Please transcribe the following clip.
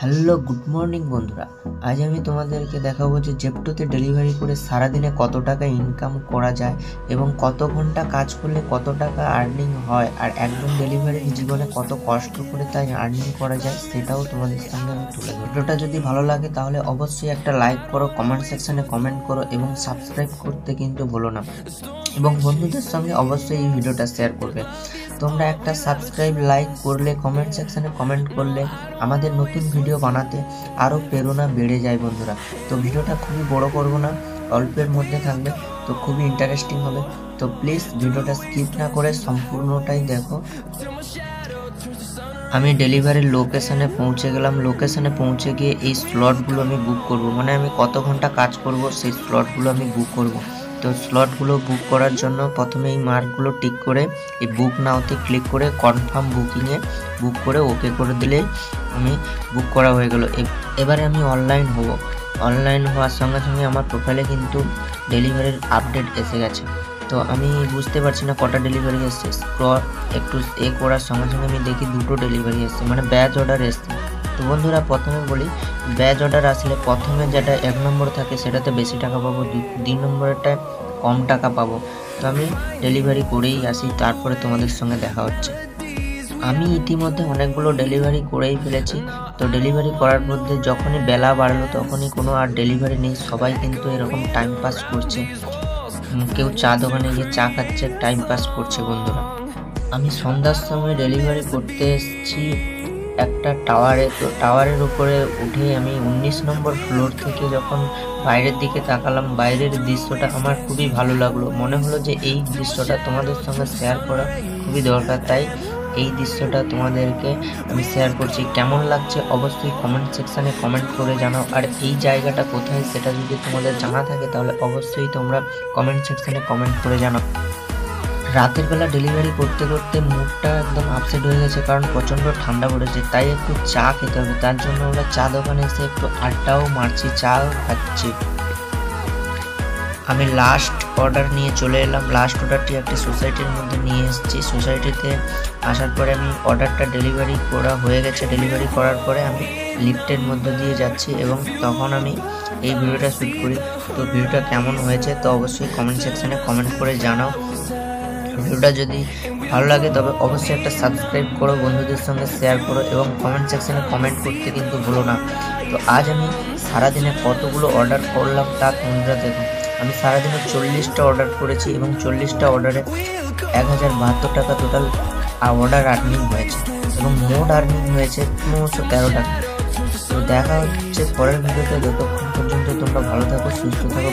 Hello good morning বন্ধুরা। আজ আমি তোমাদেরকে দেখাবো যে জেপ্টোতে ডেলিভারি করে সারাদিনে কত টাকা ইনকাম করা যায় এবং কত ঘন্টা কাজ করলে কত টাকা আর্নিং হয়, আর একজন ডেলিভারির জীবনে কত কষ্ট করে তাই আর্নিং করা যায় সেটাও তোমাদের সামনে আমি তুলে ধরব। ভিডিওটা যদি ভালো লাগে তাহলে অবশ্যই একটা লাইক করো, কমেন্ট সেকশনে কমেন্ট করো এবং সাবস্ক্রাইব করতে কিন্তু ভুলো না, এবং বন্ধুদের সঙ্গে অবশ্যই এই ভিডিওটা শেয়ার করবে। তোমরা একটা সাবস্ক্রাইব, লাইক করলে, কমেন্ট সেকশনে কমেন্ট করলে আমাদের নতুন ভিডিও বানাতে আরও প্রেরণা বেড়ে যায় বন্ধুরা। তো ভিডিওটা খুবই বড় করব না, অল্পের মধ্যে থাকবে, তো খুবই ইন্টারেস্টিং হবে। তো প্লিজ ভিডিওটা স্কিপ না করে সম্পূর্ণটাই দেখো। আমি ডেলিভারির লোকেশানে পৌঁছে গেলাম। লোকেশানে পৌঁছে গিয়ে এই স্লটগুলো আমি বুক করব, মানে আমি কত ঘন্টা কাজ করব সেই স্লটগুলো আমি বুক করব। তো স্লটগুলো বুক করার জন্য প্রথমে এই মার্কগুলো টিক করে এই বুক নাওতে ক্লিক করে কনফার্ম বুকিংয়ে বুক করে ওকে করে দিলে আমি বুক করা হয়ে গেল। এবারে আমি অনলাইন হব। অনলাইন হওয়ার সঙ্গে সঙ্গে আমার প্রোফাইলে কিন্তু ডেলিভারির আপডেট এসে গেছে। তো আমি বুঝতে পারছি না কটা ডেলিভারি এসছে। একটু করার সঙ্গে সঙ্গে আমি দেখি দুটো ডেলিভারি এসছে, মানে ব্যাচ অর্ডার এসছে। তো বন্ধুরা প্রথমে বলি, ব্যাচ অর্ডার আসলে প্রথমে যেটা 1 নম্বর থাকে সেটাতে বেশি টাকা পাবো, 2 নম্বরটায় কম টাকা পাবো। তো আমি ডেলিভারি করেই আসি, তারপরে তোমাদের সঙ্গে দেখা হচ্ছে। আমি ইতিমধ্যে অনেকগুলো ডেলিভারি করেই ফেলেছি। তো ডেলিভারি করার মধ্যে যখনই বেলা বাড়লো তখনই কোনো আর ডেলিভারি নেই, সবাই কিন্তু এরকম টাইম পাস করছে। কেউ চা দোকানে গিয়ে চা খাচ্ছে, টাইম পাস করছে বন্ধুরা। আমি সন্ধ্যার সময় ডেলিভারি করতে এসেছি একটা টাওয়ারে। তো টাওয়ারের উপরে উঠে আমি 19 নম্বর ফ্লোর থেকে যখন বাইরের দিকে তাকালাম, বাইরের দৃশ্যটা আমার খুবই ভালো লাগলো। মনে হলো যে এই দৃশ্যটা তোমাদের সঙ্গে শেয়ার করা খুবই দরকার, তাই এই দৃশ্যটা তোমাদেরকে আমি শেয়ার করছি। কেমন লাগছে অবশ্যই কমেন্ট সেকশানে কমেন্ট করে জানাও, আর এই জায়গাটা কোথায় সেটা যদি তোমাদের জানা থাকে তাহলে অবশ্যই তোমরা কমেন্ট সেকশানে কমেন্ট করে জানাও। রাতের বেলা ডেলিভারি করতে করতে মুডটা একদম আপসেট হয়ে গেছে, কারণ প্রচণ্ড ঠান্ডা পড়েছে, তাই একটু চা খেতে হবে। তার জন্য আমরা চা দোকানে এসে একটু আড্ডাও মারছি, চাও খাচ্ছি। আমি লাস্ট অর্ডার নিয়ে চলে এলাম। লাস্ট অর্ডারটি একটি সোসাইটির মধ্যে নিয়ে এসেছি। সোসাইটিতে আসার পরে আমি অর্ডারটা ডেলিভারি করা হয়ে গেছে। ডেলিভারি করার পরে আমি লিফটের মধ্যে দিয়ে যাচ্ছি এবং তখন আমি এই ভিডিওটা শ্যুট করি। তো ভিডিওটা কেমন হয়েছে তো অবশ্যই কমেন্ট সেকশানে কমেন্ট করে জানাও। ভিডিওটা যদি ভালো লাগে তবে অবশ্যই একটা সাবস্ক্রাইব করো, বন্ধুদের সঙ্গে শেয়ার করো এবং কমেন্ট সেকশানে কমেন্ট করতে কিন্তু ভুলো না। তো আজ আমি সারাদিনে কতগুলো অর্ডার করলাম তা তোমরা দেখো। আমি সারাদিনে 40টা অর্ডার করেছি এবং 40টা অর্ডারে 1072 টাকা টোটাল অর্ডার আর্নিং হয়েছে এবং মোট আর্নিং হয়েছে 1513 টাকা। তো দেখা হচ্ছে পরের ভিডিওতে। যতক্ষণ পর্যন্ত তোমরা ভালো থাকো, সুস্থ থাকো।